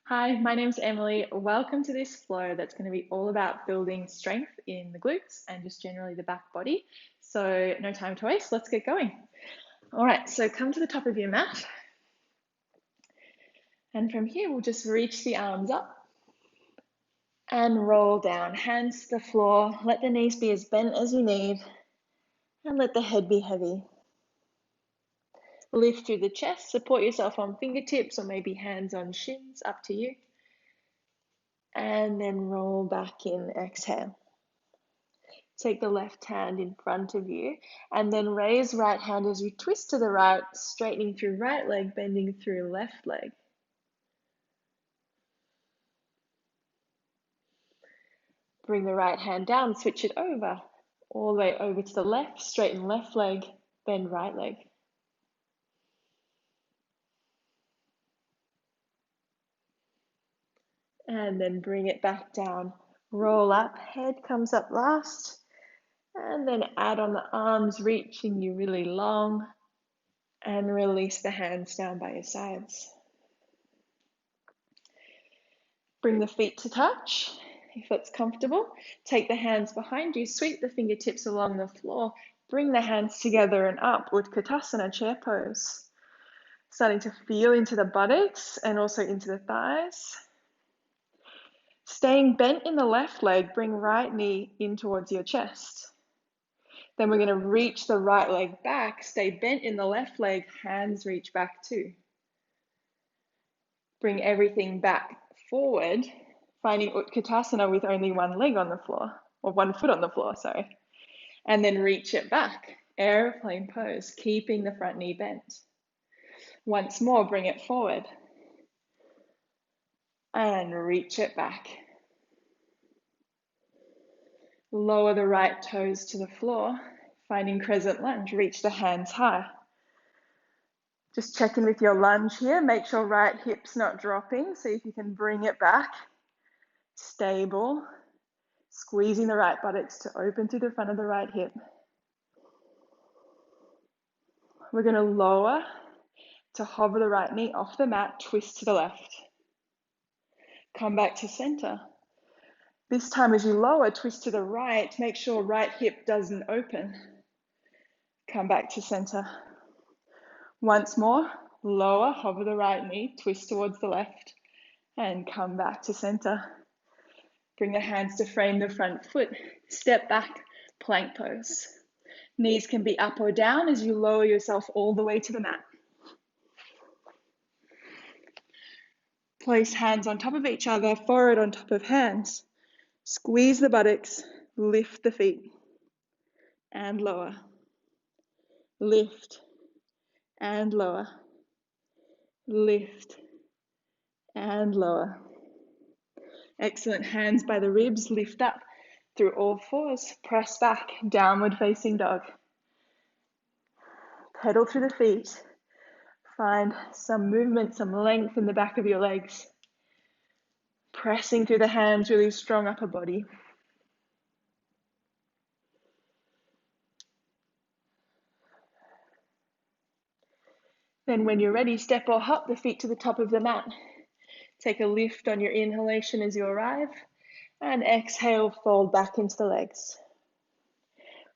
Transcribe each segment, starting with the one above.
Hi, my name's Emily. Welcome to this flow that's going to be all about building strength in the glutes and just generally the back body. So no time to waste, let's get going. All right, so come to the top of your mat. And from here, we'll just reach the arms up and roll down, hands to the floor. Let the knees be as bent as you need and let the head be heavy. Lift through the chest, support yourself on fingertips or maybe hands on shins, up to you. And then roll back in, exhale. Take the left hand in front of you and then raise right hand as you twist to the right, straightening through right leg, bending through left leg. Bring the right hand down, switch it over, all the way over to the left, straighten left leg, bend right leg. And then bring it back down. Roll up, head comes up last. And then add on the arms, reaching you really long. And release the hands down by your sides. Bring the feet to touch, if it's comfortable. Take the hands behind you, sweep the fingertips along the floor. Bring the hands together and up, Utkatasana, chair pose. Starting to feel into the buttocks and also into the thighs. Staying bent in the left leg, bring right knee in towards your chest. Then we're going to reach the right leg back, stay bent in the left leg, hands reach back too. Bring everything back forward, finding Utkatasana with only one leg on the floor, or one foot on the floor, sorry. And then reach it back, airplane pose, keeping the front knee bent. Once more, bring it forward. And reach it back. Lower the right toes to the floor, finding crescent lunge, reach the hands high. Just check in with your lunge here, make sure right hip's not dropping, see if you can bring it back. Stable, squeezing the right buttocks to open through the front of the right hip. We're going to lower to hover the right knee off the mat, twist to the left. Come back to center. This time as you lower, twist to the right, make sure right hip doesn't open. Come back to center. Once more, lower, hover the right knee, twist towards the left, and come back to center. Bring the hands to frame the front foot, step back, plank pose. Knees can be up or down as you lower yourself all the way to the mat. Place hands on top of each other, forehead on top of hands. Squeeze the buttocks, lift the feet, and lower. Lift, and lower. Lift, and lower. Excellent. Hands by the ribs, lift up through all fours. Press back, downward facing dog. Pedal through the feet. Find some movement, some length in the back of your legs. Pressing through the hands, really strong upper body. Then when you're ready, step or hop the feet to the top of the mat. Take a lift on your inhalation as you arrive, and exhale, fold back into the legs.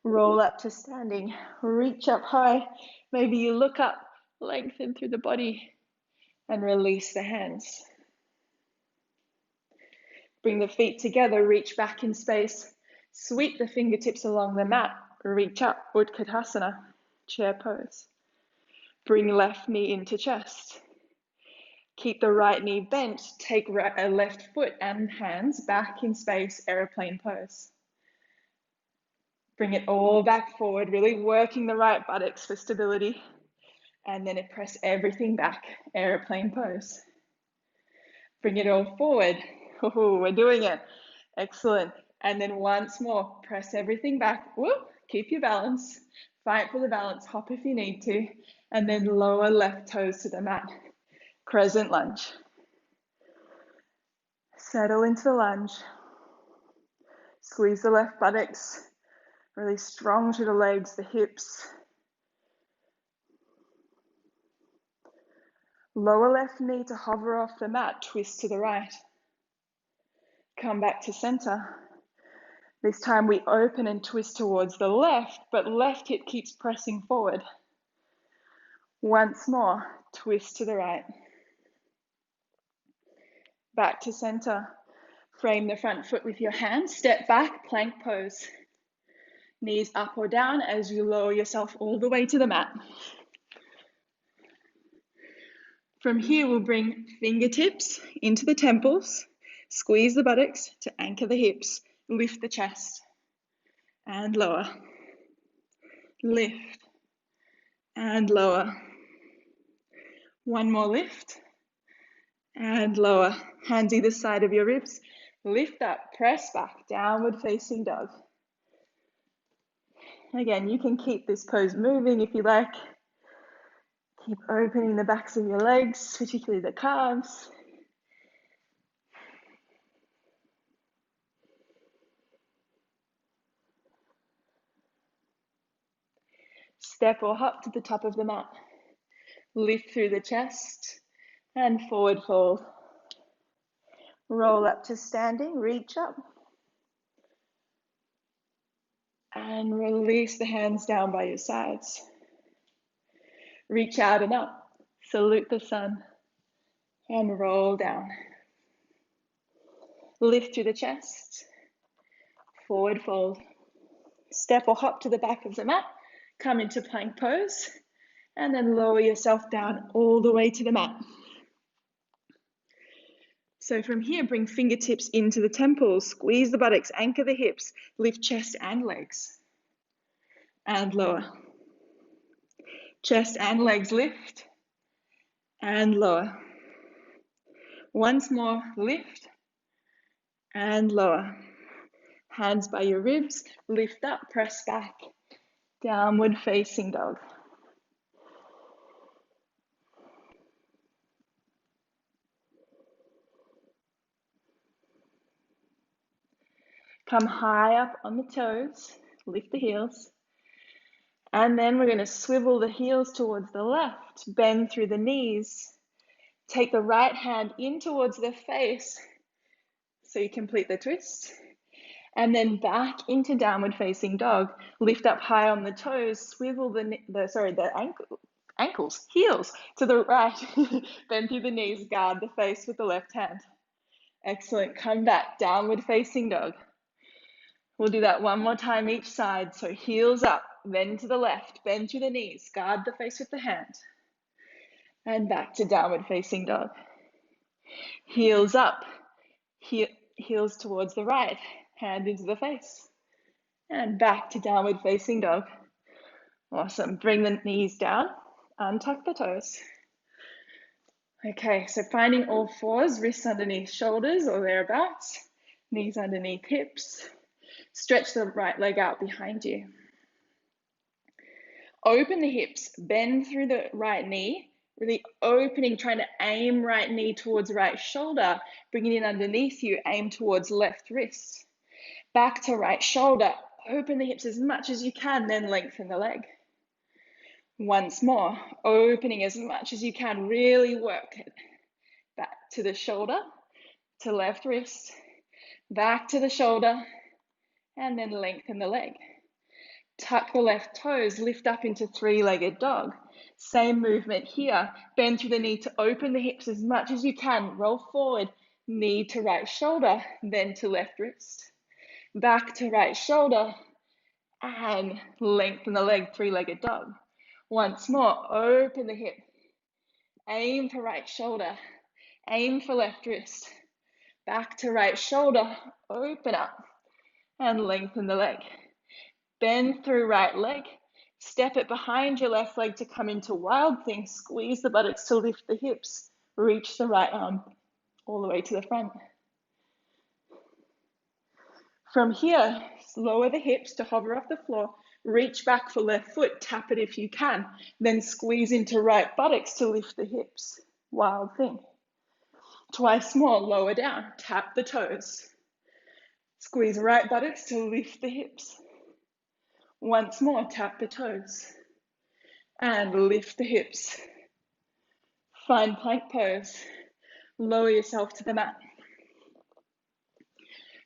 Roll up to standing, reach up high. Maybe you look up, lengthen through the body, and release the hands. Bring the feet together, reach back in space, sweep the fingertips along the mat, reach up, Utkatasana, chair pose. Bring left knee into chest. Keep the right knee bent, take left foot and hands back in space, airplane pose. Bring it all back forward, really working the right buttocks for stability. And then press everything back, airplane pose. Bring it all forward. Oh, we're doing it. Excellent. And then once more, press everything back. Whoop, keep your balance. Fight for the balance, hop if you need to. And then lower left toes to the mat. Crescent lunge. Settle into the lunge. Squeeze the left buttocks. Really strong through the legs, the hips. Lower left knee to hover off the mat, twist to the right. Come back to center. This time we open and twist towards the left, but left hip keeps pressing forward. Once more, twist to the right. Back to center. Frame the front foot with your hands. Step back, plank pose. Knees up or down as you lower yourself all the way to the mat. From here, we'll bring fingertips into the temples, squeeze the buttocks to anchor the hips, lift the chest, and lower. Lift, and lower. One more lift, and lower. Hands either side of your ribs. Lift up, press back, downward facing dog. Again, you can keep this pose moving if you like. Keep opening the backs of your legs, particularly the calves. Step or hop to the top of the mat. Lift through the chest and forward fold. Roll up to standing, reach up. And release the hands down by your sides. Reach out and up, salute the sun, and roll down. Lift through the chest, forward fold. Step or hop to the back of the mat, come into plank pose, and then lower yourself down all the way to the mat. So from here, bring fingertips into the temples, squeeze the buttocks, anchor the hips, lift chest and legs, and lower. Chest and legs lift, and lower. Once more, lift, and lower. Hands by your ribs, lift up, press back, downward facing dog. Come high up on the toes, lift the heels. And then we're going to swivel the heels towards the left, bend through the knees. Take the right hand in towards the face so you complete the twist. And then back into downward facing dog. Lift up high on the toes, swivel the ankles, heels to the right. Bend through the knees, guard the face with the left hand. Excellent. Come back, downward facing dog. We'll do that one more time each side. So heels up, then to the left, bend through the knees, guard the face with the hand. And back to downward facing dog. Heels up, heels towards the right, hand into the face. And back to downward facing dog. Awesome. Bring the knees down, untuck the toes. Okay, so finding all fours, wrists underneath shoulders or thereabouts, knees underneath hips. Stretch the right leg out behind you. Open the hips, bend through the right knee, really opening, trying to aim right knee towards right shoulder, bring it in underneath you, aim towards left wrist. Back to right shoulder, open the hips as much as you can, then lengthen the leg. Once more, opening as much as you can, really work it. Back to the shoulder, to left wrist, back to the shoulder, and then lengthen the leg. Tuck the left toes, lift up into three-legged dog. Same movement here. Bend through the knee to open the hips as much as you can. Roll forward, knee to right shoulder, then to left wrist. Back to right shoulder, and lengthen the leg, three-legged dog. Once more, open the hip. Aim for right shoulder, aim for left wrist. Back to right shoulder, open up, and lengthen the leg. Bend through right leg, step it behind your left leg to come into wild thing, squeeze the buttocks to lift the hips, reach the right arm all the way to the front. From here, lower the hips to hover off the floor, reach back for left foot, tap it if you can, then squeeze into right buttocks to lift the hips, wild thing. Twice more, lower down, tap the toes, squeeze right buttocks to lift the hips. Once more, tap the toes and lift the hips. Find plank pose. Lower yourself to the mat.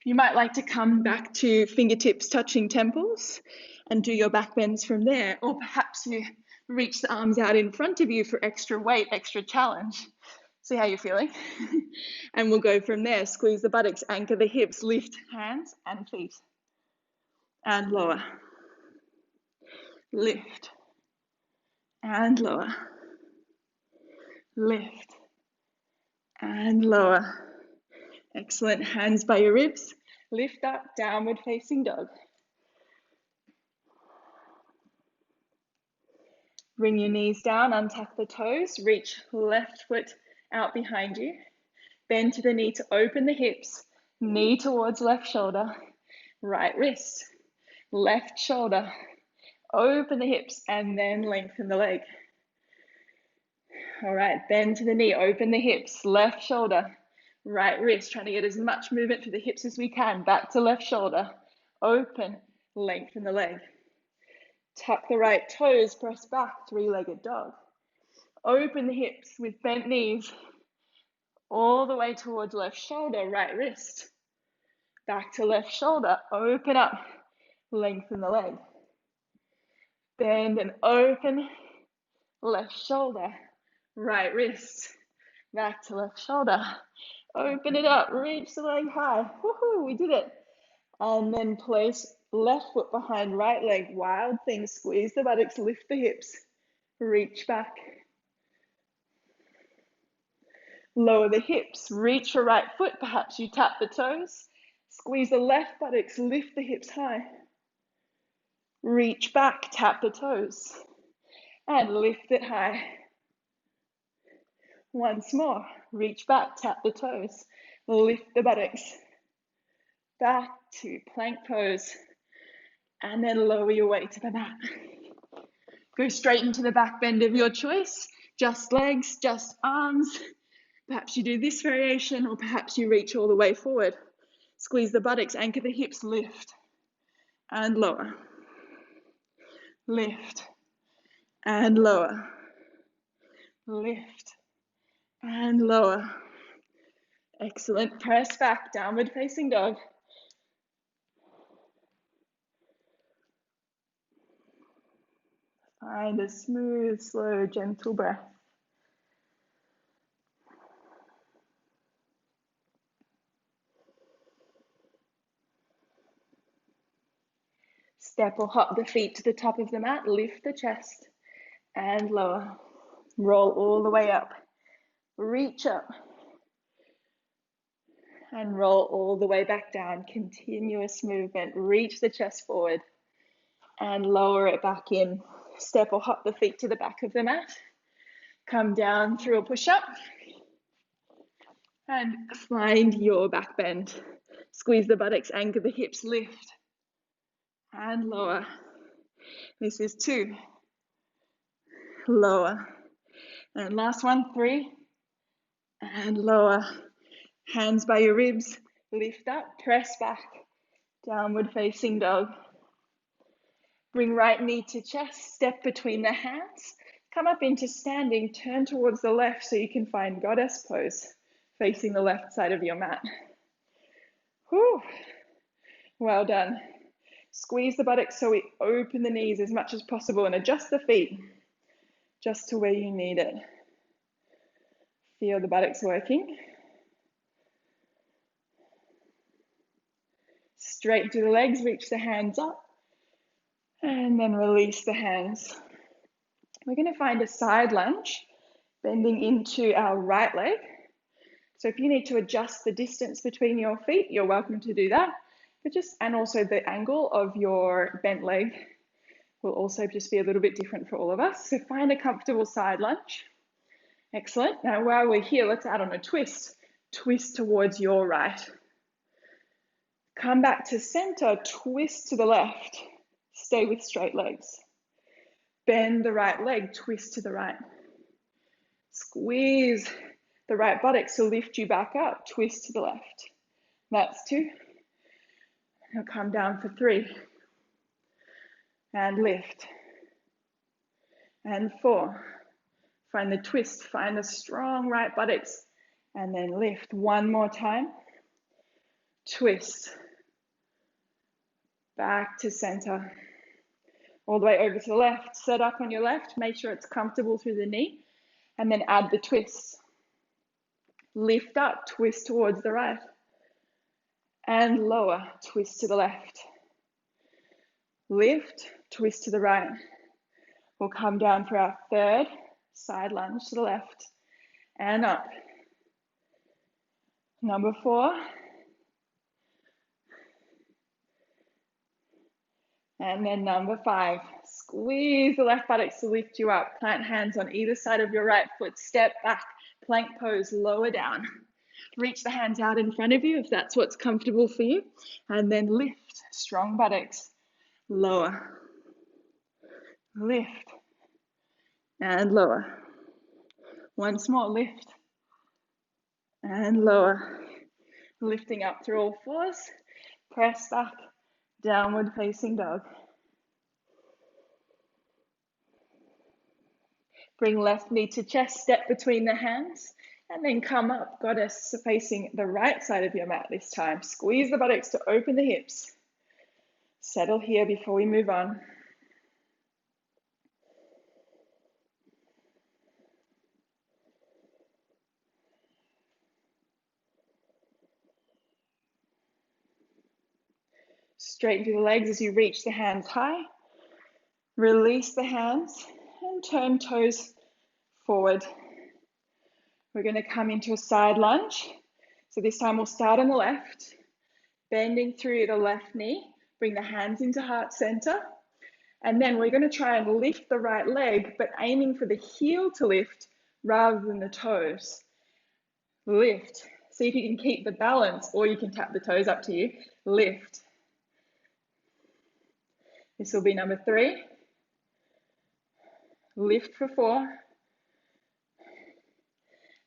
You might like to come back to fingertips touching temples and do your back bends from there, or perhaps you reach the arms out in front of you for extra weight, extra challenge. See how you're feeling? And we'll go from there. Squeeze the buttocks, anchor the hips, lift hands and feet. And lower. Lift. And lower. Lift. And lower. Excellent. Hands by your ribs. Lift up, downward facing dog. Bring your knees down, untuck the toes, reach left foot out behind you. Bend to the knee to open the hips, knee towards left shoulder, right wrist, left shoulder, open the hips, and then lengthen the leg. All right, bend to the knee, open the hips, left shoulder, right wrist, trying to get as much movement through the hips as we can. Back to left shoulder, open, lengthen the leg. Tuck the right toes, press back, three-legged dog. Open the hips with bent knees, all the way towards left shoulder, right wrist. Back to left shoulder, open up, lengthen the leg. Bend and open, left shoulder, right wrist. Back to left shoulder, open it up, reach the leg high. Woohoo, we did it. And then place left foot behind right leg, wild thing, squeeze the buttocks, lift the hips, reach back. Lower the hips, reach for right foot, perhaps you tap the toes, squeeze the left buttocks, lift the hips high. Reach back, tap the toes, and lift it high. Once more, reach back, tap the toes, lift the buttocks. Back to plank pose, and then lower your weight to the mat. Go straight into the back bend of your choice, just legs, just arms. Perhaps you do this variation, or perhaps you reach all the way forward. Squeeze the buttocks, anchor the hips, lift, and lower. Lift, and lower. Lift, and lower. Excellent. Press back, downward facing dog. Find a smooth, slow, gentle breath. Step or hop the feet to the top of the mat, lift the chest and lower. Roll all the way up. Reach up and roll all the way back down. Continuous movement. Reach the chest forward and lower it back in. Step or hop the feet to the back of the mat. Come down through a push-up and find your back bend. Squeeze the buttocks, anchor the hips, lift and lower. This is 2. Lower. And last one, 3. And lower. Hands by your ribs, lift up, press back, downward facing dog. Bring right knee to chest, step between the hands, come up into standing, turn towards the left so you can find goddess pose, facing the left side of your mat. Whew. Well done. Squeeze the buttocks so we open the knees as much as possible and adjust the feet just to where you need it. Feel the buttocks working. Straight to the legs, reach the hands up, and then release the hands. We're going to find a side lunge, bending into our right leg. So if you need to adjust the distance between your feet, you're welcome to do that. And also the angle of your bent leg will also just be a little bit different for all of us. So find a comfortable side lunge. Excellent. Now while we're here, let's add on a twist. Twist towards your right. Come back to center, twist to the left. Stay with straight legs. Bend the right leg, twist to the right. Squeeze the right buttocks to lift you back up, twist to the left. That's 2. Now come down for 3. And lift. And 4, Find the twist, find the strong right buttocks, and then lift. One more time. Twist. Back to center. All the way over to the left. Set up on your left. Make sure it's comfortable through the knee. And then add the twist. Lift up, twist towards the right. And lower, twist to the left. Lift, twist to the right. We'll come down for our third side lunge to the left. And up. Number 4. And then number 5. Squeeze the left buttocks to lift you up. Plant hands on either side of your right foot. Step back, plank pose, lower down. Reach the hands out in front of you if that's what's comfortable for you. And then lift, strong buttocks, lower. Lift and lower. Once more, lift and lower. Lifting up through all fours. Press back, downward facing dog. Bring left knee to chest, step between the hands, and then come up, goddess facing the right side of your mat this time. Squeeze the buttocks to open the hips. Settle here before we move on. Straighten through the legs as you reach the hands high. Release the hands and turn toes forward. We're going to come into a side lunge. So this time we'll start on the left, bending through the left knee. Bring the hands into heart center. And then we're going to try and lift the right leg, but aiming for the heel to lift rather than the toes. Lift. See if you can keep the balance, or you can tap the toes, up to you. Lift. This will be number 3. Lift for 4.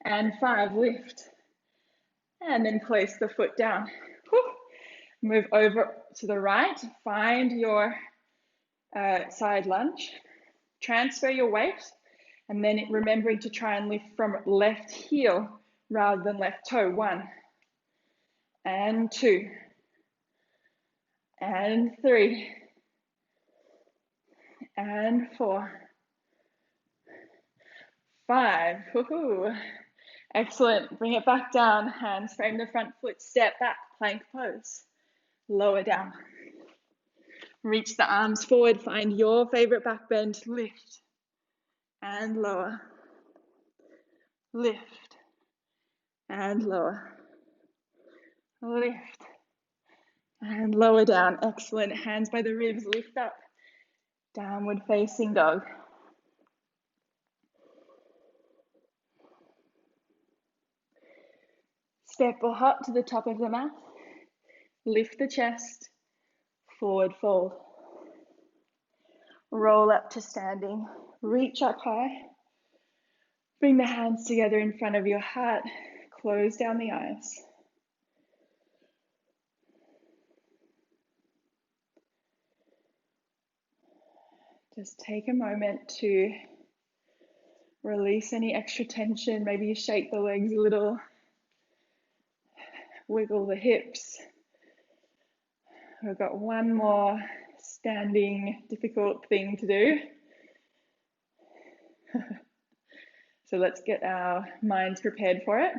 And 5, lift. And then place the foot down. Whew. Move over to the right. Find your side lunge. Transfer your weight. And then remembering to try and lift from left heel rather than left toe. 1. And 2. And 3. And 4. 5. Woohoo. Excellent. Bring it back down. Hands frame the front foot. Step back. Plank pose. Lower down. Reach the arms forward. Find your favorite back bend. Lift. And lower. Lift. And lower. Lift. And lower down. Excellent. Hands by the ribs. Lift up. Downward facing dog. Step or hop to the top of the mat. Lift the chest. Forward fold. Roll up to standing. Reach up high. Bring the hands together in front of your heart. Close down the eyes. Just take a moment to release any extra tension. Maybe you shake the legs a little. Wiggle the hips. We've got one more standing difficult thing to do. So let's get our minds prepared for it.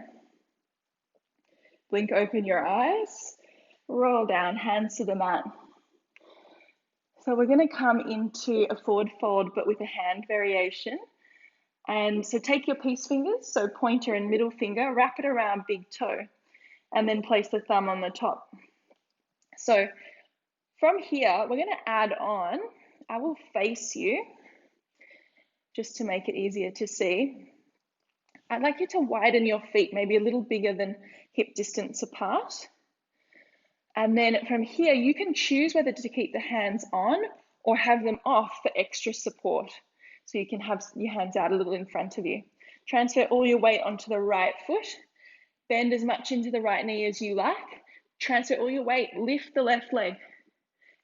Blink open your eyes. Roll down, hands to the mat. So we're going to come into a forward fold, but with a hand variation. And so take your peace fingers, so pointer and middle finger, wrap it around big toe, and then place the thumb on the top. So from here, we're going to add on, I will face you, just to make it easier to see. I'd like you to widen your feet, maybe a little bigger than hip distance apart. And then from here, you can choose whether to keep the hands on or have them off for extra support. So you can have your hands out a little in front of you. Transfer all your weight onto the right foot. Bend as much into the right knee as you like. Transfer all your weight, lift the left leg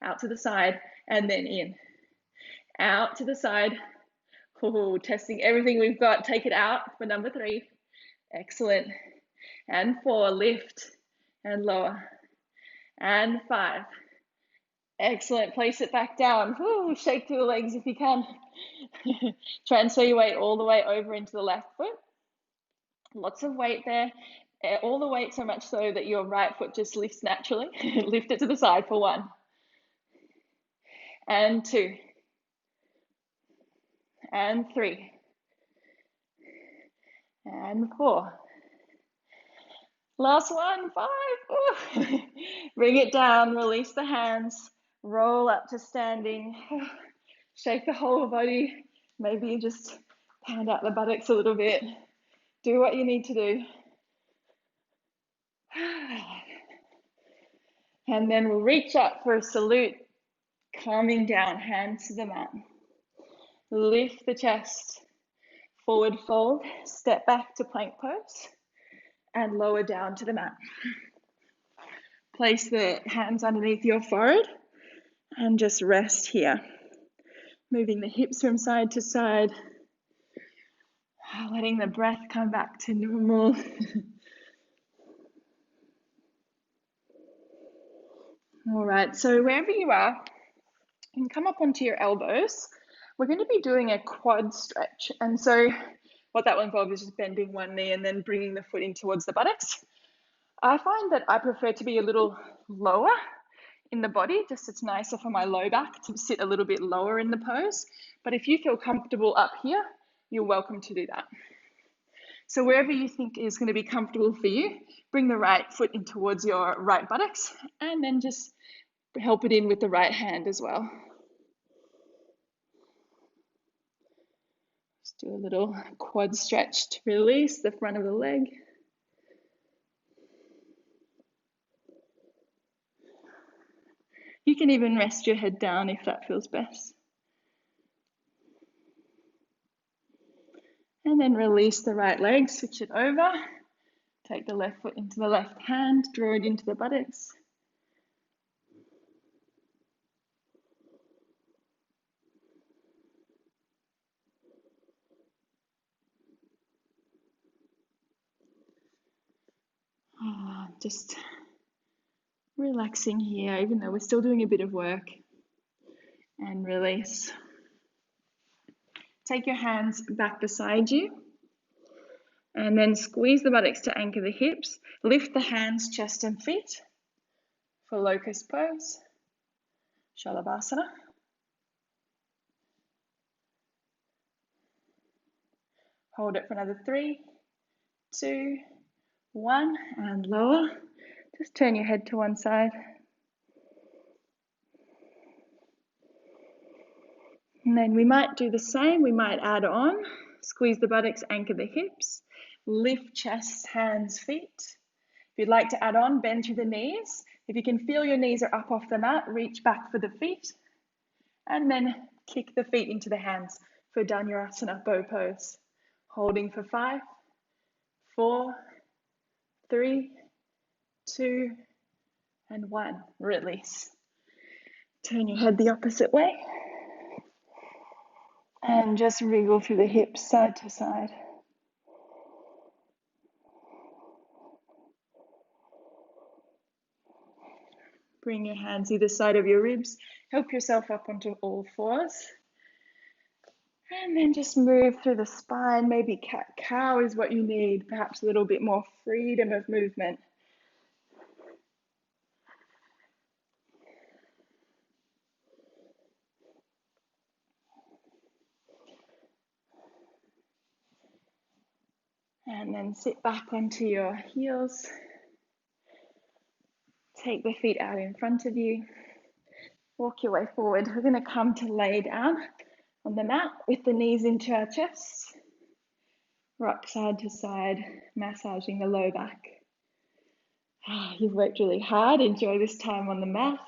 out to the side and then in. Out to the side, Ooh, testing everything we've got. Take it out for number 3. Excellent. And 4, lift and lower. And 5. Excellent. Place it back down. Ooh, shake through the legs if you can. Transfer your weight all the way over into the left foot. Lots of weight there. All the weight so much so that your right foot just lifts naturally. Lift it to the side for 1. And 2. And 3. And 4. Last one, 5. Bring it down, release the hands, roll up to standing. Shake the whole body. Maybe you just pound out the buttocks a little bit. Do what you need to do. And then we'll reach up for a salute, calming down, hands to the mat. Lift the chest, forward fold, step back to plank pose, and lower down to the mat. Place the hands underneath your forehead and just rest here. Moving the hips from side to side, letting the breath come back to normal. All right, so wherever you are, you can come up onto your elbows. We're going to be doing a quad stretch. And so what that will involve is just bending one knee and then bringing the foot in towards the buttocks. I find that I prefer to be a little lower in the body, just it's nicer for my low back to sit a little bit lower in the pose. But if you feel comfortable up here, you're welcome to do that. So wherever you think is going to be comfortable for you, bring the right foot in towards your right buttocks and then just help it in with the right hand as well. Just do a little quad stretch to release the front of the leg. You can even rest your head down if that feels best. And then release the right leg, switch it over. Take the left foot into the left hand, draw it into the buttocks. Just relaxing here, even though we're still doing a bit of work. And release. Take your hands back beside you. And then squeeze the buttocks to anchor the hips. Lift the hands, chest and feet for locust pose, Shalabhasana. Hold it for another 3, 2, 1, and lower. Just turn your head to one side. And then we might do the same. We might add on. Squeeze the buttocks, anchor the hips. Lift chest, hands, feet. If you'd like to add on, bend through the knees. If you can feel your knees are up off the mat, reach back for the feet. And then kick the feet into the hands for Dhanurasana bow pose. Holding for 5, 4, 3, 2, and 1. Release. Turn your head the opposite way. And just wriggle through the hips side to side. Bring your hands either side of your ribs. Help yourself up onto all fours. And then just move through the spine. Maybe cat-cow is what you need. Perhaps a little bit more freedom of movement. And then sit back onto your heels. Take the feet out in front of you. Walk your way forward. We're going to come to lay down on the mat with the knees into our chests. Rock side to side, massaging the low back. You've worked really hard. Enjoy this time on the mat.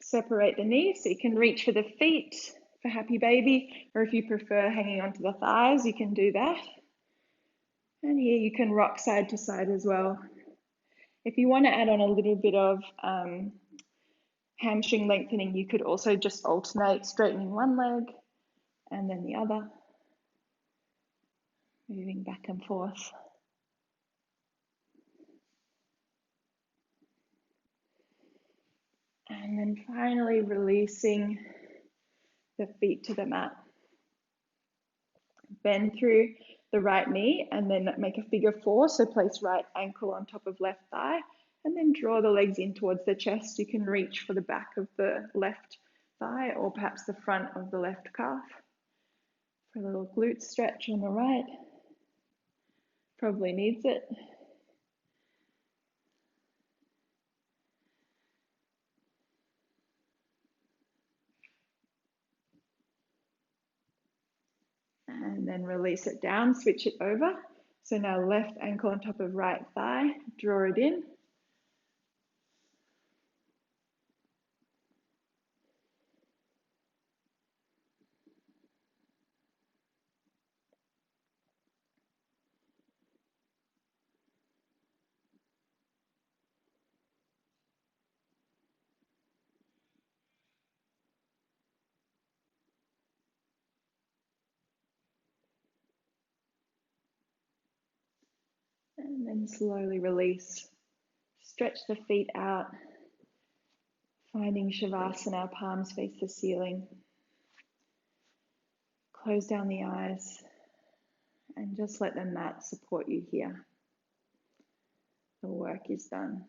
Separate the knees so you can reach for the feet for happy baby, or if you prefer hanging onto the thighs, you can do that. And here you can rock side to side as well. If you want to add on a little bit of Hamstring lengthening, you could also just alternate straightening one leg and then the other, moving back and forth. And then finally releasing the feet to the mat. Bend through the right knee and then make a figure four. So place right ankle on top of left thigh and then draw the legs in towards the chest. You can reach for the back of the left thigh or perhaps the front of the left calf. For a little glute stretch on the right. Probably needs it. And then release it down, switch it over. So now left ankle on top of right thigh, draw it in. And then slowly release. Stretch the feet out, finding Shavasana, palms face the ceiling. Close down the eyes and just let the mat support you here. The work is done.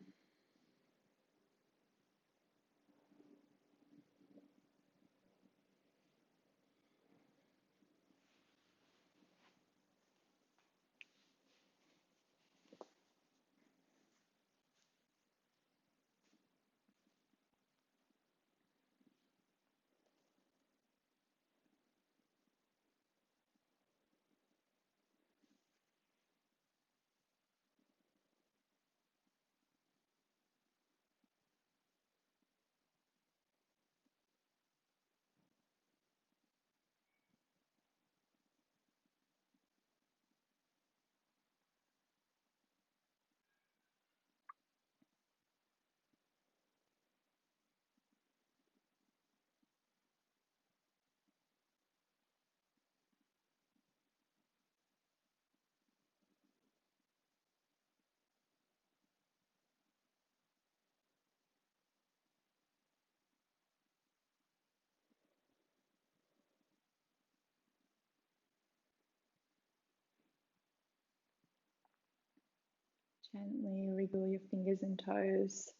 Gently wriggle your fingers and toes.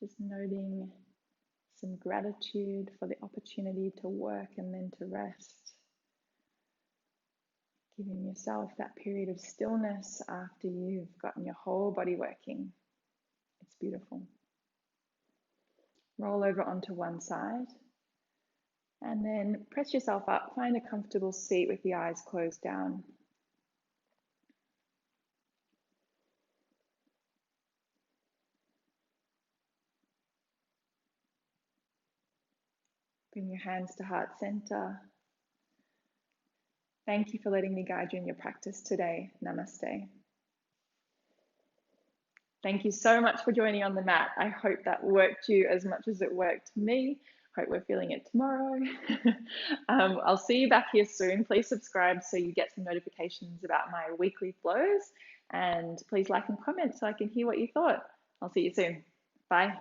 Just noting some gratitude for the opportunity to work and then to rest. Giving yourself that period of stillness after you've gotten your whole body working. It's beautiful. Roll over onto one side and then press yourself up. Find a comfortable seat with the eyes closed down. Bring your hands to heart center. Thank you for letting me guide you in your practice today. Namaste. Thank you so much for joining on the mat. I hope that worked you as much as it worked me. Hope we're feeling it tomorrow. I'll see you back here soon. Please subscribe so you get some notifications about my weekly flows. And please like and comment so I can hear what you thought. I'll see you soon. Bye.